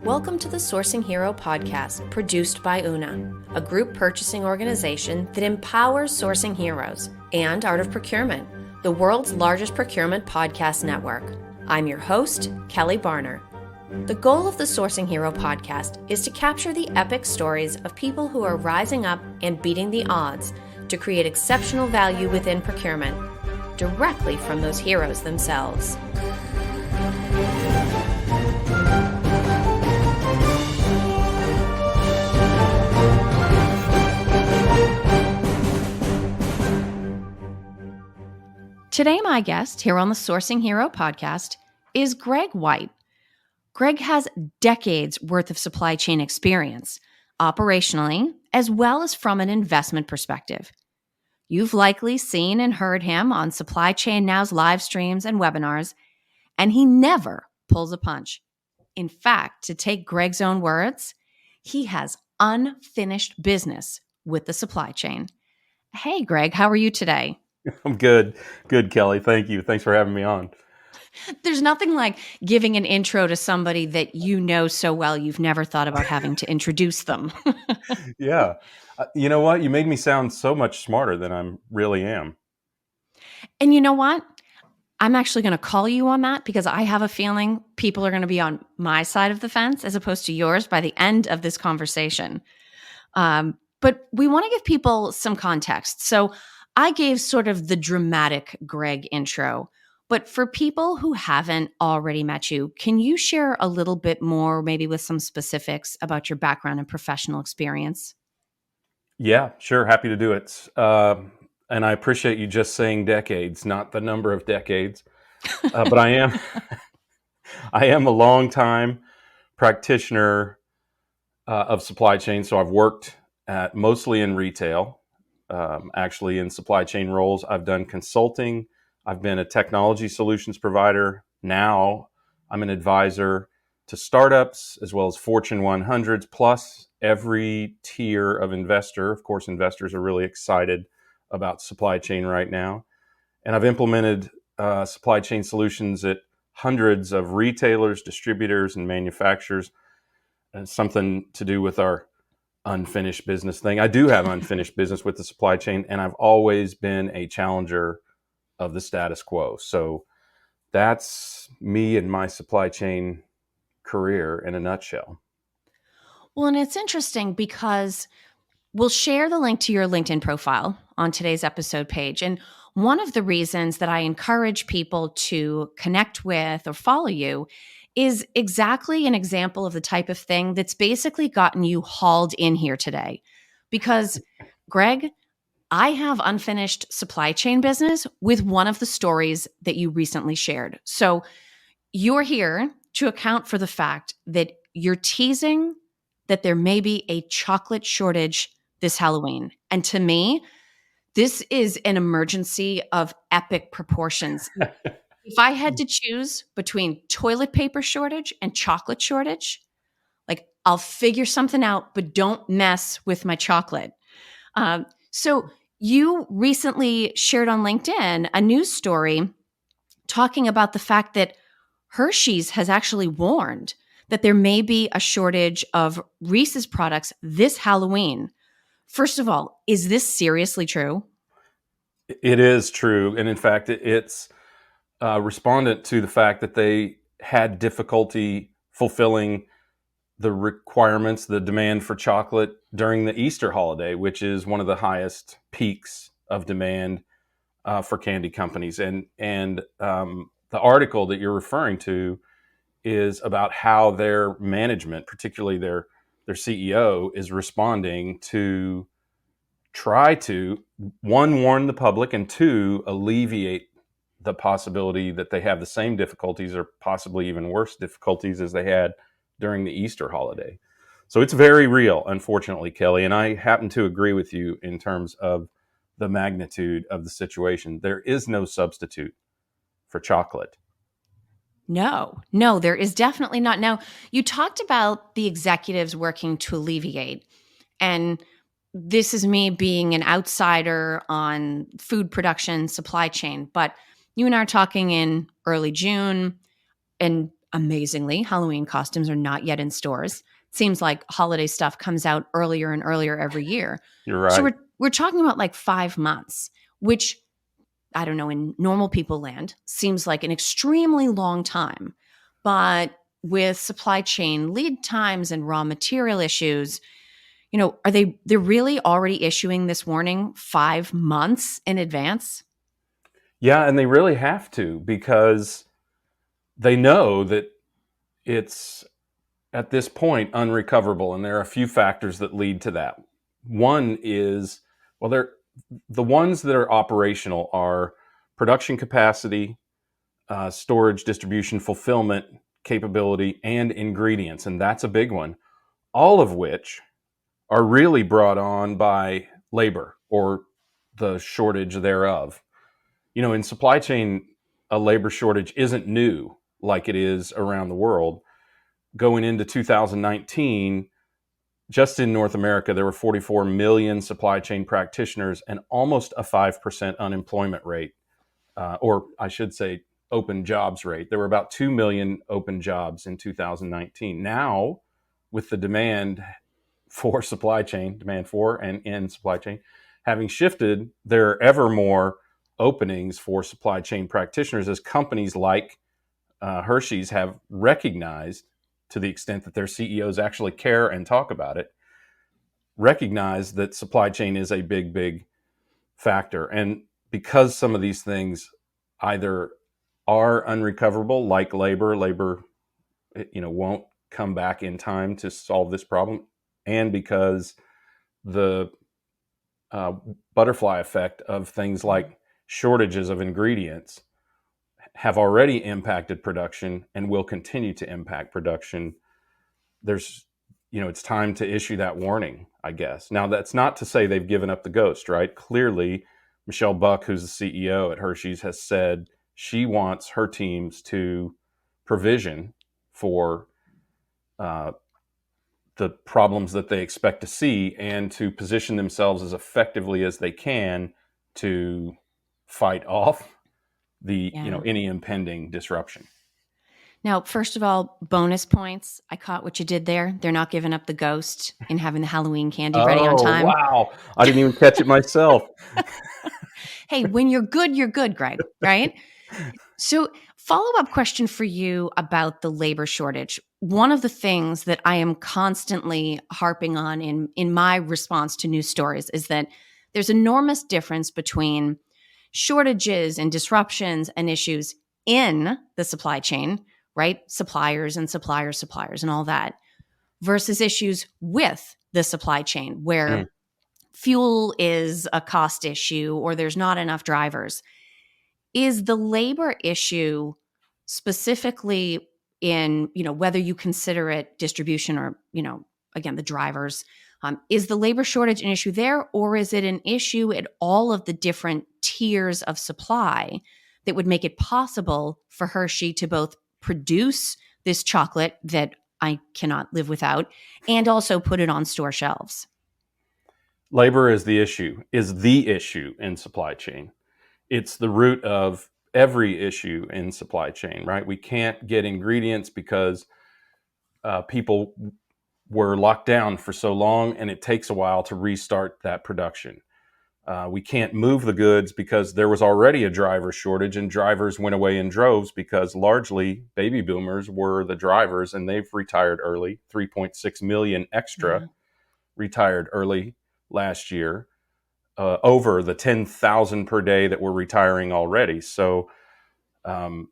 Welcome to the Sourcing Hero podcast, produced by Una, a group purchasing organization that empowers sourcing heroes, and Art of Procurement, the world's largest procurement podcast network. I'm your host, Kelly Barner. The goal of the Sourcing Hero podcast is to capture the epic stories of people who are rising up and beating the odds to create exceptional value within procurement, directly from those heroes themselves. Today, my guest here on the Sourcing Hero podcast is Greg White. Greg has decades worth of supply chain experience, operationally, as well as from an investment perspective. You've likely seen and heard him on Supply Chain Now's live streams and webinars, and he never pulls a punch. In fact, to take Greg's own words, he has unfinished business with the supply chain. Hey, Greg, how are you today? I'm good. Good, Kelly. Thank you. Thanks for having me on. There's nothing like giving an intro to somebody that you know so well you've never thought about having to introduce them. Yeah. You know what? You made me sound so much smarter than I really am. And you know what? I'm actually going to call you on that because I have a feeling people are going to be on my side of the fence as opposed to yours by the end of this conversation. But we want to give people some context. So I gave sort of the dramatic Greg intro. But for people who haven't already met you, can you share a little bit more, maybe with some specifics about your background and professional experience? Yeah, sure. Happy to do it. And I appreciate you just saying decades, not the number of decades. But I am a long-time practitioner of supply chain. So I've worked mostly in retail, actually in supply chain roles. I've done consulting. I've been a technology solutions provider. Now I'm an advisor to startups as well as Fortune 100s, plus every tier of investor. Of course, investors are really excited about supply chain right now. And I've implemented supply chain solutions at hundreds of retailers, distributors, and manufacturers. And something to do with our unfinished business thing. I do have unfinished business with the supply chain, and I've always been a challenger of the status quo. So that's me and my supply chain career in a nutshell. Well, and it's interesting because we'll share the link to your LinkedIn profile on today's episode page. And one of the reasons that I encourage people to connect with or follow you is exactly an example of the type of thing that's basically gotten you hauled in here today. Because, Greg, I have unfinished supply chain business with one of the stories that you recently shared. So you're here to account for the fact that you're teasing that there may be a chocolate shortage this Halloween. And to me, this is an emergency of epic proportions. If I had to choose between toilet paper shortage and chocolate shortage, like I'll figure something out, but don't mess with my chocolate. So you recently shared on LinkedIn a news story talking about the fact that Hershey's has actually warned that there may be a shortage of Reese's products this Halloween. First of all, is this seriously true? It is true. And in fact, it's respondent to the fact that they had difficulty fulfilling the requirements, the demand for chocolate during the Easter holiday, which is one of the highest peaks of demand for candy companies. And the article that you're referring to is about how their management, particularly their CEO, is responding to try to, one, warn the public, and two, alleviate the possibility that they have the same difficulties or possibly even worse difficulties as they had during the Easter holiday. So it's very real, unfortunately, Kelly. And I happen to agree with you in terms of the magnitude of the situation. There is no substitute for chocolate. No, there is definitely not. Now, you talked about the executives working to alleviate, and this is me being an outsider on food production, supply chain, but you and I are talking in early June, and amazingly, Halloween costumes are not yet in stores. Seems like holiday stuff comes out earlier and earlier every year. You're So right. we're talking about like 5 months, which I don't know, in normal people land seems like an extremely long time. But with supply chain lead times and raw material issues, they're really already issuing this warning 5 months in advance? Yeah, and they really have to, because they know that it's at this point unrecoverable, and there are a few factors that lead to that. One is, well, they're the ones that are operational are production capacity, storage, distribution, fulfillment capability, and ingredients, and that's a big one. All of which are really brought on by labor or the shortage thereof. In supply chain, a labor shortage isn't new like it is around the world. Going into 2019, just in North America, there were 44 million supply chain practitioners and almost a 5% unemployment rate, or I should say, open jobs rate. There were about 2 million open jobs in 2019. Now, with the demand for supply chain, demand for and in supply chain, having shifted, there are ever more openings for supply chain practitioners as companies like Hershey's have recognized, to the extent that their CEOs actually care and talk about it, recognize that supply chain is a big, big factor. And because some of these things either are unrecoverable, like labor, won't come back in time to solve this problem, and because the uh, butterfly effect of things like shortages of ingredients have already impacted production and will continue to impact production, there's it's time to issue that warning, I guess. Now, that's not to say they've given up the ghost, right? Clearly, Michelle Buck, who's the CEO at Hershey's, has said she wants her teams to provision for uh, the problems that they expect to see, and to position themselves as effectively as they can to fight off the Yeah. any impending disruption. Now, first of all, bonus points. I caught what you did there. They're not giving up the ghost in having the Halloween candy ready on Oh, time. wow. I didn't even catch it myself. Hey, when you're good, Greg, right? So, follow up question for you about the labor shortage. One of the things that I am constantly harping on in my response to news stories is that there's enormous difference between shortages and disruptions and issues in the supply chain, right? Suppliers and suppliers and all that, versus issues with the supply chain Mm. where fuel is a cost issue or there's not enough drivers. Is the labor issue specifically in, whether you consider it distribution or, again, the drivers, is the labor shortage an issue there, or is it an issue at all of the different tiers of supply that would make it possible for Hershey to both produce this chocolate that I cannot live without and also put it on store shelves? Labor is the issue in supply chain. It's the root of every issue in supply chain, right? We can't get ingredients because people were locked down for so long, and it takes a while to restart that production. We can't move the goods because there was already a driver shortage, and drivers went away in droves because largely baby boomers were the drivers, and they've retired early. 3.6 million extra Yeah. retired early last year, over the 10,000 per day that were retiring already. So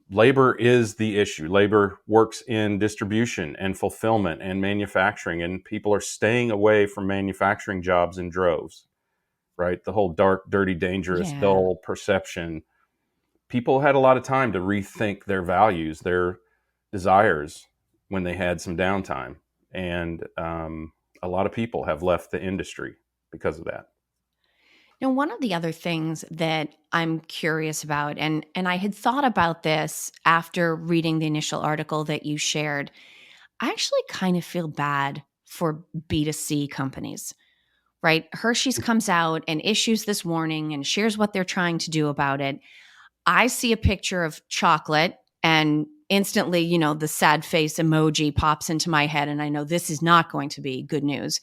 labor is the issue. Labor works in distribution and fulfillment and manufacturing, and people are staying away from manufacturing jobs in droves, right? The whole dark, dirty, dangerous, Yeah. dull perception. People had a lot of time to rethink their values, their desires when they had some downtime. And a lot of people have left the industry because of that. Now, one of the other things that I'm curious about, and I had thought about this after reading the initial article that you shared, I actually kind of feel bad for B2C companies, right? Hershey's comes out and issues this warning and shares what they're trying to do about it. I see a picture of chocolate and instantly, the sad face emoji pops into my head, and I know this is not going to be good news.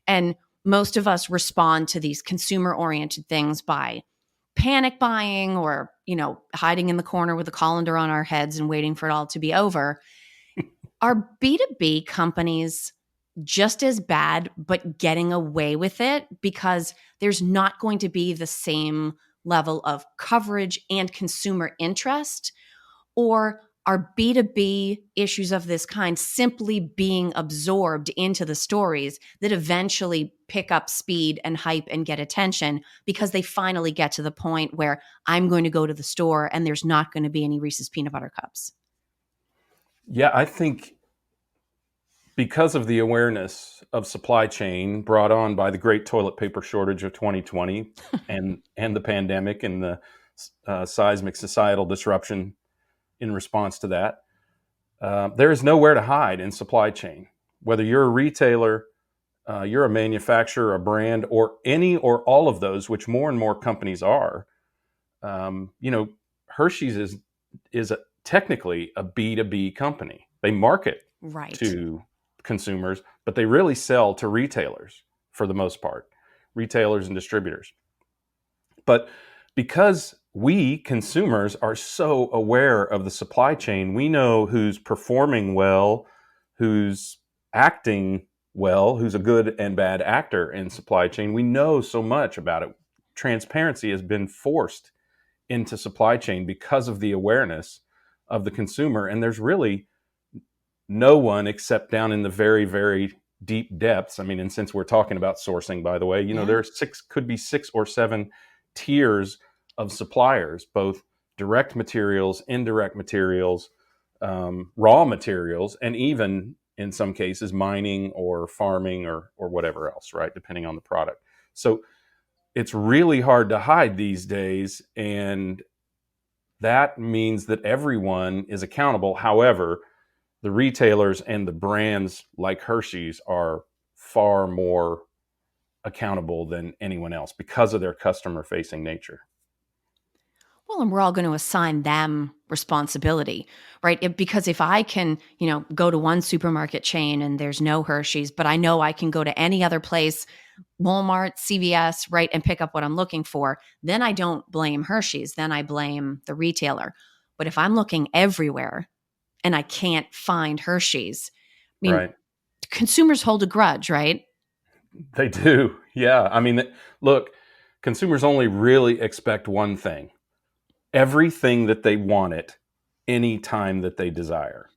And most of us respond to these consumer oriented things by panic buying or, hiding in the corner with a colander on our heads and waiting for it all to be over. Are B2B companies just as bad, but getting away with it because there's not going to be the same level of coverage and consumer interest? Or are B2B issues of this kind simply being absorbed into the stories that eventually pick up speed and hype and get attention because they finally get to the point where I'm going to go to the store and there's not going to be any Reese's peanut butter cups? Yeah, I think because of the awareness of supply chain brought on by the great toilet paper shortage of 2020 and the pandemic and the seismic societal disruption in response to that, there is nowhere to hide in supply chain. Whether you're a retailer, you're a manufacturer, a brand, or any or all of those, which more and more companies are. Hershey's is technically a B2B company. They market Right. to consumers, but they really sell to retailers for the most part, retailers and distributors. But because we consumers are so aware of the supply chain, we know who's performing well, who's acting well, who's a good and bad actor in supply chain. We know so much about it. Transparency has been forced into supply chain because of the awareness of the consumer. And there's really no one except down in the very, very deep depths. I mean, and since we're talking about sourcing, by the way, there are could be 6 or 7 tiers of suppliers, both direct materials, indirect materials, raw materials, and even in some cases mining or farming or whatever else, right? Depending on the product. So it's really hard to hide these days. And that means that everyone is accountable. However, the retailers and the brands like Hershey's are far more accountable than anyone else because of their customer facing nature. Well, and we're all going to assign them responsibility, right? Because if I can, go to one supermarket chain and there's no Hershey's, but I know I can go to any other place, Walmart, CVS, right, and pick up what I'm looking for, then I don't blame Hershey's. Then I blame the retailer. But if I'm looking everywhere and I can't find Hershey's, I mean, Right. consumers hold a grudge, right? They do. Yeah. I mean, look, consumers only really expect one thing: everything that they want it anytime that they desire.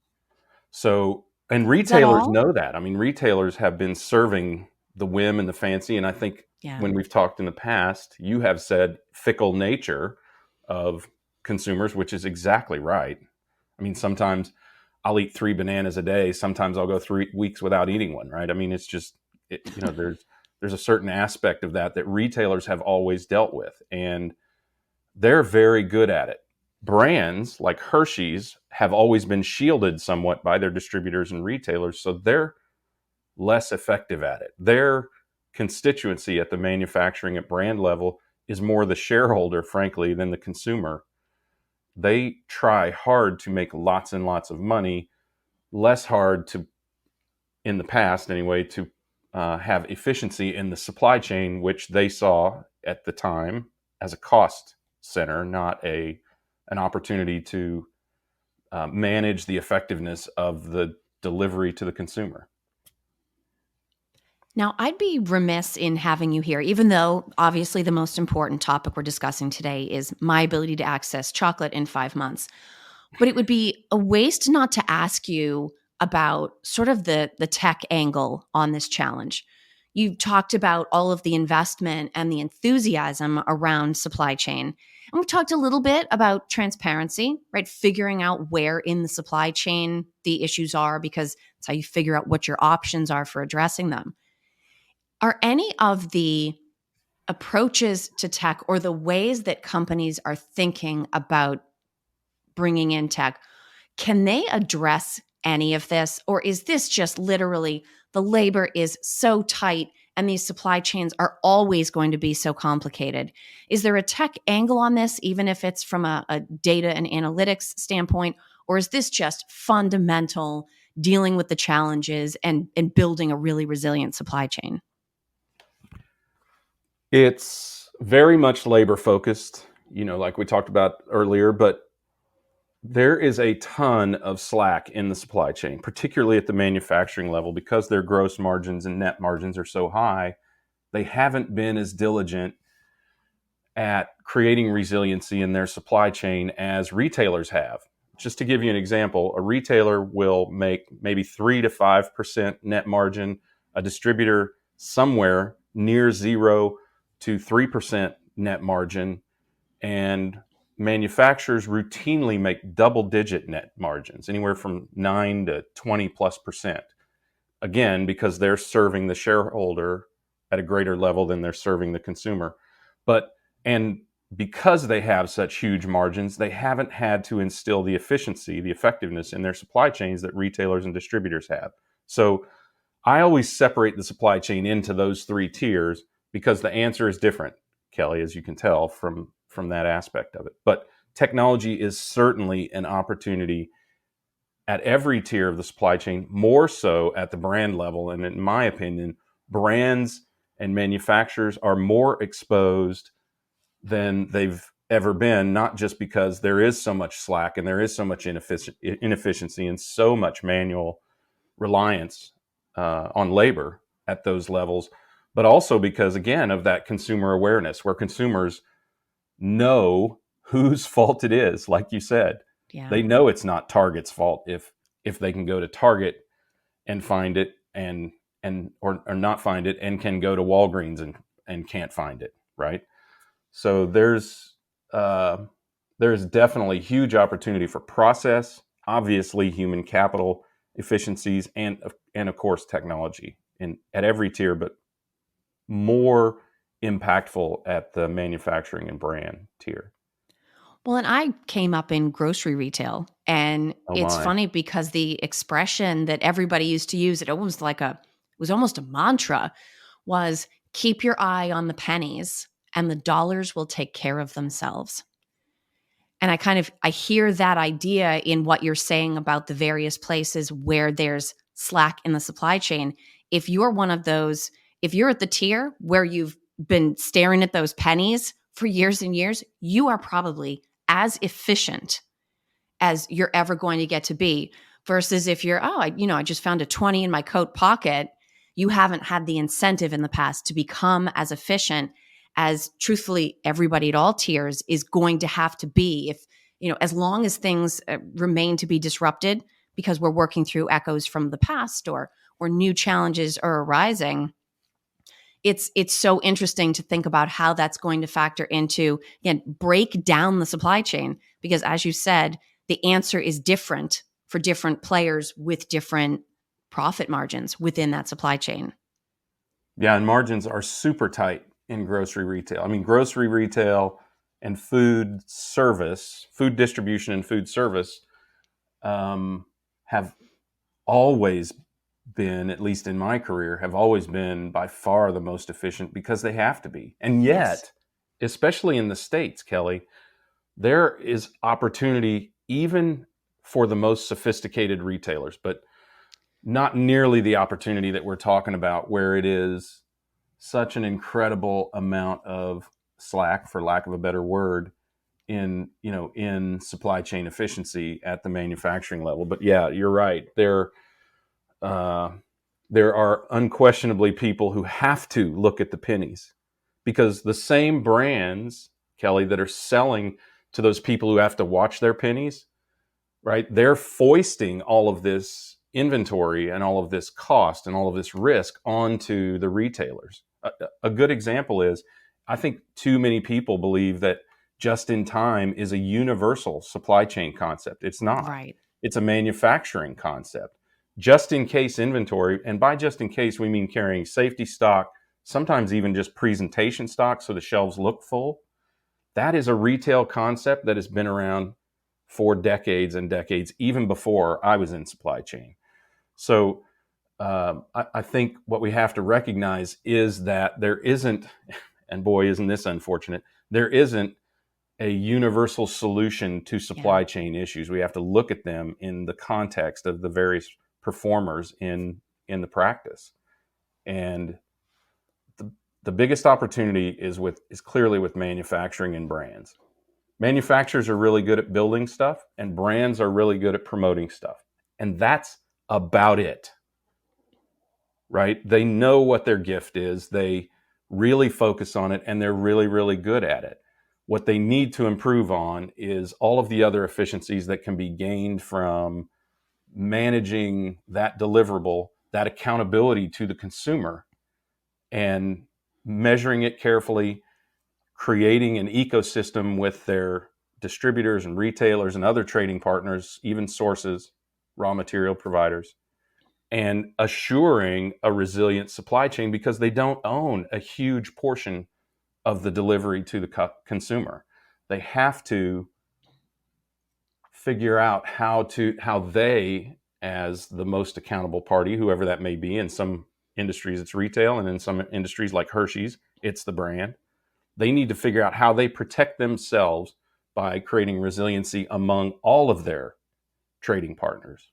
So, and Is that retailers all? know that. I mean, retailers have been serving the whim and the fancy. And I think Yeah. when we've talked in the past, you have said fickle nature of consumers, which is exactly right. I mean, sometimes I'll eat 3 bananas a day. Sometimes I'll go 3 weeks without eating one, right? I mean, it's just, there's a certain aspect of that retailers have always dealt with, and they're very good at it. Brands like Hershey's have always been shielded somewhat by their distributors and retailers, so they're less effective at it. Their constituency at the manufacturing at brand level is more the shareholder, frankly, than the consumer. They try hard to make lots and lots of money, less hard to, in the past anyway, to have efficiency in the supply chain, which they saw at the time as a cost center, not an opportunity to manage the effectiveness of the delivery to the consumer. Now, I'd be remiss in having you here, even though obviously the most important topic we're discussing today is my ability to access chocolate in 5 months. But it would be a waste not to ask you about sort of the tech angle on this challenge. You talked about all of the investment and the enthusiasm around supply chain. And we talked a little bit about transparency, right? Figuring out where in the supply chain the issues are, because it's how you figure out what your options are for addressing them. Are any of the approaches to tech or the ways that companies are thinking about bringing in tech, can they address any of this? Or is this just literally the labor is so tight and these supply chains are always going to be so complicated? Is there a tech angle on this, even if it's from a data and analytics standpoint? Or is this just fundamental dealing with the challenges and building a really resilient supply chain? It's very much labor focused, like we talked about earlier, but there is a ton of slack in the supply chain, particularly at the manufacturing level, because their gross margins and net margins are so high. They haven't been as diligent at creating resiliency in their supply chain as retailers have. Just to give you an example, a retailer will make maybe 3 to 5% net margin, a distributor somewhere near 0 to 3% net margin, and manufacturers routinely make double-digit net margins, anywhere from 9 to 20 plus percent. Again, because they're serving the shareholder at a greater level than they're serving the consumer. And because they have such huge margins, they haven't had to instill the efficiency, the effectiveness in their supply chains that retailers and distributors have. So I always separate the supply chain into those 3 tiers because the answer is different, Kelly, as you can tell from that aspect of it. But technology is certainly an opportunity at every tier of the supply chain, more so at the brand level. And in my opinion, brands and manufacturers are more exposed than they've ever been, not just because there is so much slack and there is so much inefficiency and so much manual reliance on labor at those levels, but also because, again, of that consumer awareness where consumers know whose fault it is. Like you said, Yeah. they know it's not Target's fault if they can go to Target and find it or not find it, and can go to Walgreens and can't find it, right? So there's definitely huge opportunity for process, obviously human capital efficiencies, and of course technology at every tier, but more impactful at the manufacturing and brand tier. Well, and I came up in grocery retail, and Oh it's my. funny because the expression that everybody used to use, it was almost a mantra, was keep your eye on the pennies and the dollars will take care of themselves. And I hear that idea in what you're saying about the various places where there's slack in the supply chain. If you're one of those, if you're at the tier where you've been staring at those pennies for years and years, you are probably as efficient as you're ever going to get to be, versus if you're, I just found a 20 in my coat pocket. You haven't had the incentive in the past to become as efficient as, truthfully, everybody at all tiers is going to have to be, if, as long as things remain to be disrupted because we're working through echoes from the past, or new challenges are arising. It's so interesting to think about how that's going to factor into, again, break down the supply chain, because as you said, the answer is different for different players with different profit margins within that supply chain. Yeah, and margins are super tight in grocery retail. I mean, grocery retail and food service, food distribution and food service have always been, at least in my career, have always been by far the most efficient because they have to be. And Yes. yet, especially in the States, Kelly, there is opportunity even for the most sophisticated retailers, but not nearly the opportunity that we're talking about, where it is such an incredible amount of slack, for lack of a better word, in supply chain efficiency at the manufacturing level. But yeah, you're right. There are unquestionably people who have to look at the pennies, because the same brands, Kelly, that are selling to those people who have to watch their pennies, right? They're foisting all of this inventory and all of this cost and all of this risk onto the retailers. A good example is, I think too many people believe that just in time is a universal supply chain concept. It's not. Right. It's a manufacturing concept. Just in case inventory, and by just in case, we mean carrying safety stock, sometimes even just presentation stock so the shelves look full. That is a retail concept that has been around for decades and decades, even before I was in supply chain. So I think what we have to recognize is that there isn't, and boy, isn't this unfortunate, there isn't a universal solution to Yeah. supply chain issues. We have to look at them in the context of the various performers in the practice. And the, the biggest opportunity is clearly with manufacturing and brands. Manufacturers are really good at building stuff, and brands are really good at promoting stuff. And that's about it, right? They know what their gift is. They really focus on it, and they're really, really good at it. What they need to improve on is all of the other efficiencies that can be gained from managing that deliverable, that accountability to the consumer, and measuring it carefully, creating an ecosystem with their distributors and retailers and other trading partners, even sources, raw material providers, and assuring a resilient supply chain because they don't own a huge portion of the delivery to the consumer. They have to figure out how they, as the most accountable party, whoever that may be, in some industries it's retail, and in some industries like Hershey's it's the brand, they need to figure out how they protect themselves by creating resiliency among all of their trading partners.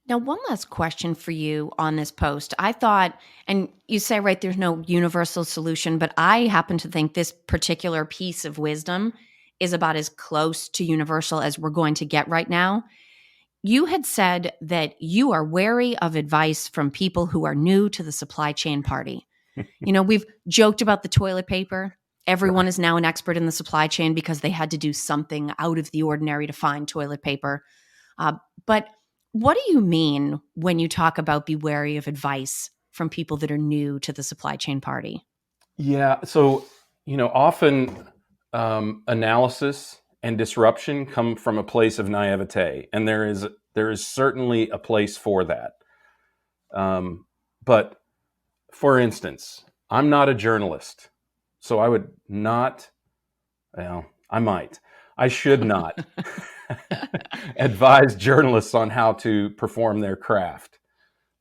Now, one last question for you on this post. I thought, and you say, right, there's no universal solution, but I happen to think this particular piece of wisdom is about as close to universal as we're going to get right now. You had said that you are wary of advice from people who are new to the supply chain party. You know, we've joked about the toilet paper. Everyone Right. is now an expert in the supply chain because they had to do something out of the ordinary to find toilet paper. But what do you mean when you talk about be wary of advice from people that are new to the supply chain party? Yeah. So, often analysis and disruption come from a place of naivete, and there is certainly a place for that. But for instance, I'm not a journalist, so I would not. Well, I might. I should not advise journalists on how to perform their craft.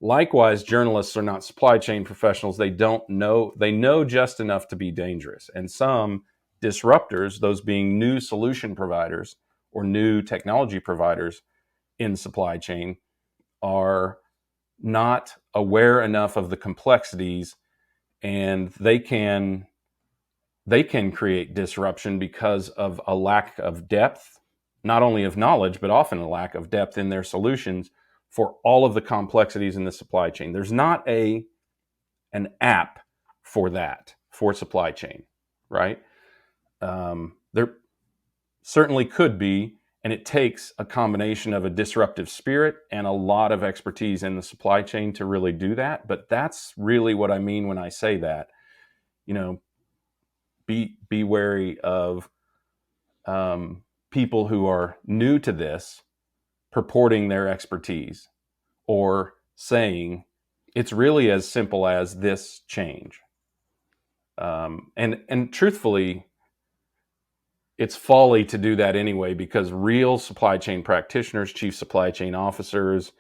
Likewise, journalists are not supply chain professionals. They know just enough to be dangerous. And some disruptors, those being new solution providers or new technology providers in supply chain, are not aware enough of the complexities, and they can create disruption because of a lack of depth, not only of knowledge, but often a lack of depth in their solutions for all of the complexities in the supply chain. There's not an app for that, for supply chain, right? There certainly could be, and it takes a combination of a disruptive spirit and a lot of expertise in the supply chain to really do that. But that's really what I mean when I say that. You know, be wary of people who are new to this purporting their expertise or saying it's really as simple as this change. And truthfully, it's folly to do that anyway, because real supply chain practitioners, chief supply chain officers,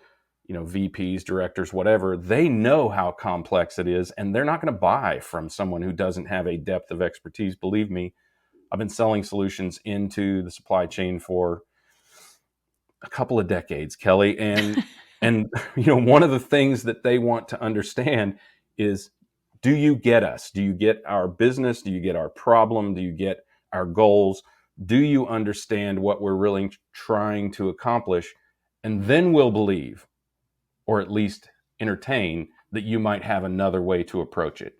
VPs, directors, whatever, they know how complex it is, and they're not going to buy from someone who doesn't have a depth of expertise. Believe me, I've been selling solutions into the supply chain for a couple of decades, Kelly, and one of the things that they want to understand is, do you get us? Do you get our business? Do you get our problem? Do you get our goals? Do you understand what we're really trying to accomplish? And then we'll believe, or at least entertain, that you might have another way to approach it.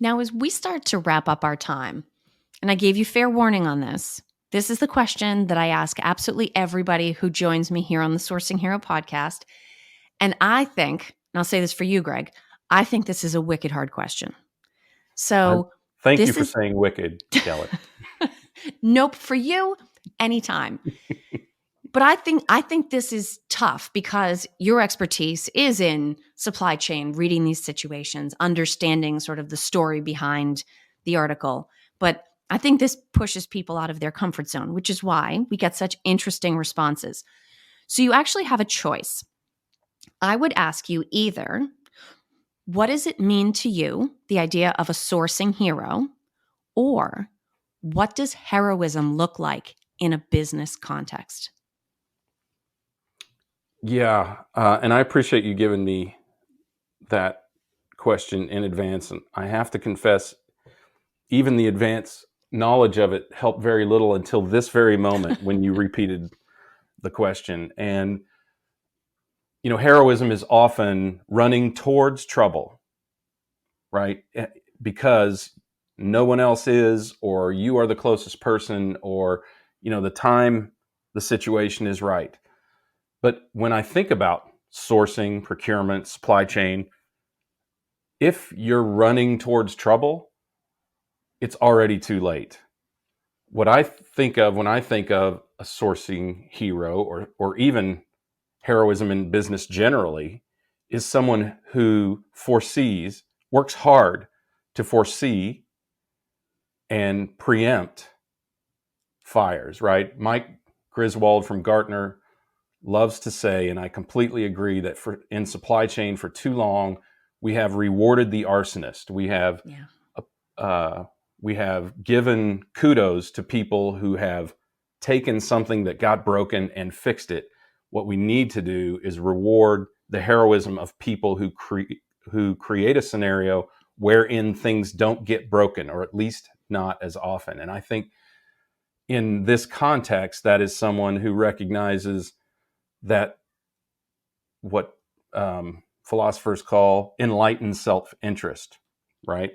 Now, as we start to wrap up our time, and I gave you fair warning on this, this is the question that I ask absolutely everybody who joins me here on the Sourcing Hero podcast. And I think, and I'll say this for you, Greg, I think this is a wicked hard question. I, So Thank you this for is, saying wicked, Kelly. nope, for you, anytime. But I think this is tough because your expertise is in supply chain, reading these situations, understanding sort of the story behind the article. But I think this pushes people out of their comfort zone, which is why we get such interesting responses. So you actually have a choice. I would ask you either, what does it mean to you, the idea of a sourcing hero, Or what does heroism look like in a business context? Yeah, and I appreciate you giving me that question in advance. And I have to confess, even the advanced knowledge of it helped very little until this very moment when you repeated the question. And, heroism is often running towards trouble, right? Because no one else is, or you are the closest person, or, the time the situation is right. But when I think about sourcing, procurement, supply chain, if you're running towards trouble, it's already too late. What I think of when I think of a sourcing hero, or even heroism in business generally, is someone who foresees, works hard to foresee and preempt fires, right? Mike Griswold from Gartner loves to say, and I completely agree, that in supply chain for too long, we have rewarded the arsonist. Yeah. We have given kudos to people who have taken something that got broken and fixed it. What we need to do is reward the heroism of people who create a scenario wherein things don't get broken, or at least not as often. And I think in this context, that is someone who recognizes that what philosophers call enlightened self-interest, right?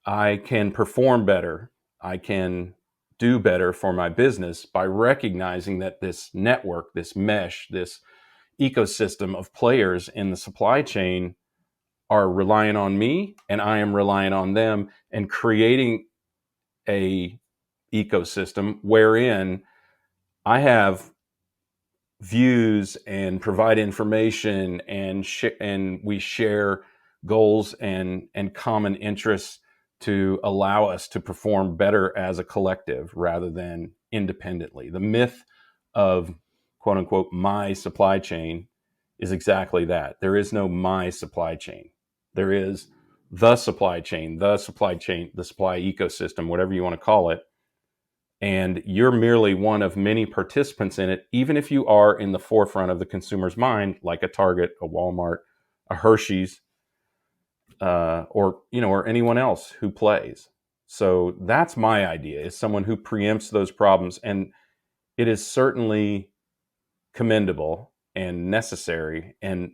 I can perform better. I can do better for my business by recognizing that this network, this mesh, this ecosystem of players in the supply chain are relying on me, and I am relying on them, and creating a ecosystem wherein I have views and provide information, and we share goals and common interests to allow us to perform better as a collective rather than independently. The myth of quote unquote my supply chain is exactly that. There is no my supply chain. There is the supply chain, the supply chain, the supply ecosystem, whatever you want to call it. And you're merely one of many participants in it, even if you are in the forefront of the consumer's mind, like a Target, a Walmart, a Hershey's, or anyone else who plays. So that's my idea: is someone who preempts those problems, and it is certainly commendable and necessary. And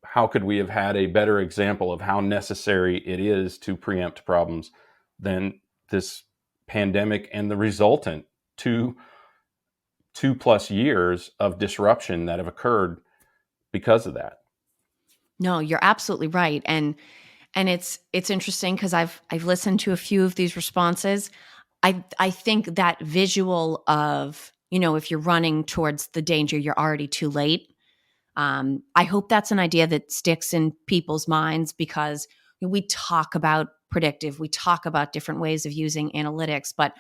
how could we have had a better example of how necessary it is to preempt problems than this pandemic and the resultant two plus years of disruption that have occurred because of that? No, you're absolutely right. And it's interesting because I've listened to a few of these responses. I think that visual of, if you're running towards the danger, you're already too late. I hope that's an idea that sticks in people's minds, because we talk about predictive, we talk about different ways of using analytics, but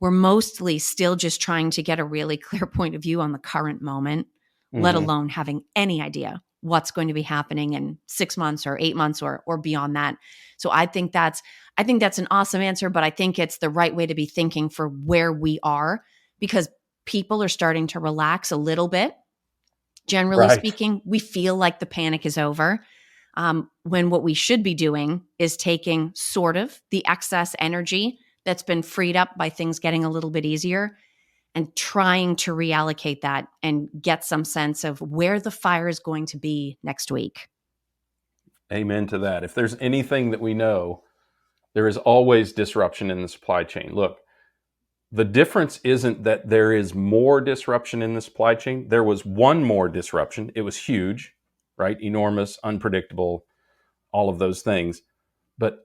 we're mostly still just trying to get a really clear point of view on the current moment, let Mm-hmm. alone having any idea what's going to be happening in 6 months or 8 months or beyond that. So I think that's an awesome answer, but I think it's the right way to be thinking for where we are, because people are starting to relax a little bit. Generally Right. speaking, we feel like the panic is over. When what we should be doing is taking sort of the excess energy that's been freed up by things getting a little bit easier and trying to reallocate that and get some sense of where the fire is going to be next week. Amen to that. If there's anything that we know, there is always disruption in the supply chain. Look, the difference isn't that there is more disruption in the supply chain. There was one more disruption. It was huge, right? Enormous, unpredictable, all of those things. But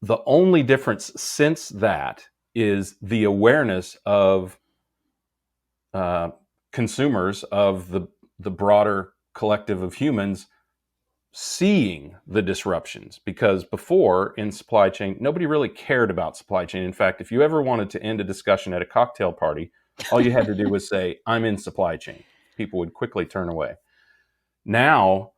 the only difference since that is the awareness of uh, consumers, of the broader collective of humans, seeing the disruptions. Because before, in supply chain, nobody really cared about supply chain. In fact, if you ever wanted to end a discussion at a cocktail party, all you had to do was say, I'm in supply chain. People would quickly turn away. Now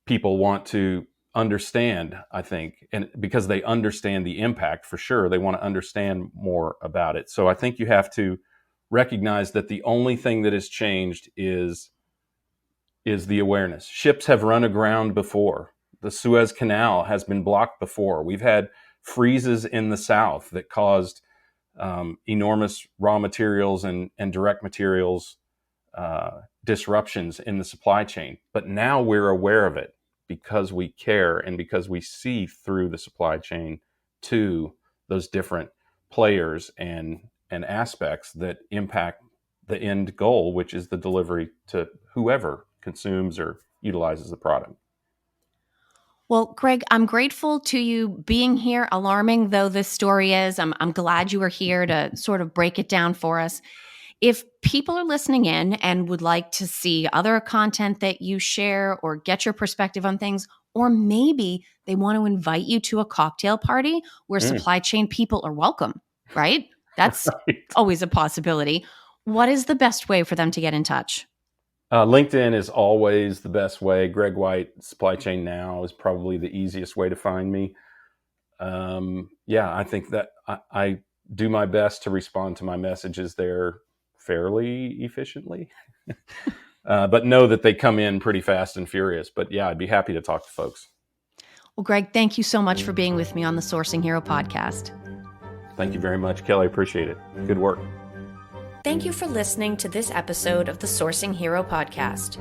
people want to understand, I think, and because they understand the impact for sure, they want to understand more about it. So I think you have to recognize that the only thing that has changed is the awareness. Ships have run aground before. The Suez Canal has been blocked before. We've had freezes in the South that caused enormous raw materials and direct materials disruptions in the supply chain. But now we're aware of it because we care and because we see through the supply chain to those different players and aspects that impact the end goal, which is the delivery to whoever consumes or utilizes the product. Well, Greg, I'm grateful to you being here, alarming though this story is. I'm glad you were here to sort of break it down for us. If people are listening in and would like to see other content that you share or get your perspective on things, or maybe they want to invite you to a cocktail party where supply chain people are welcome, right? That's Right. always a possibility. What is the best way for them to get in touch? LinkedIn is always the best way. Greg White, Supply Chain Now is probably the easiest way to find me. I think that I do my best to respond to my messages there fairly efficiently, but know that they come in pretty fast and furious. But yeah, I'd be happy to talk to folks. Well, Greg, thank you so much for being with me on the Sourcing Hero podcast. Thank you very much, Kelly. Appreciate it. Good work. Thank you for listening to this episode of the Sourcing Hero podcast.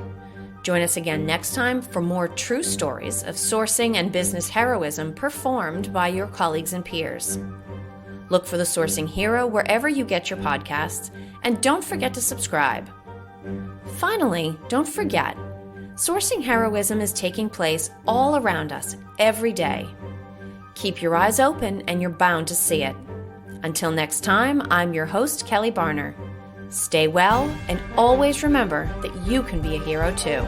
Join us again next time for more true stories of sourcing and business heroism performed by your colleagues and peers. Look for the Sourcing Hero wherever you get your podcasts, and don't forget to subscribe. Finally, don't forget, sourcing heroism is taking place all around us every day. Keep your eyes open and you're bound to see it. Until next time, I'm your host, Kelly Barner. Stay well, and always remember that you can be a hero too.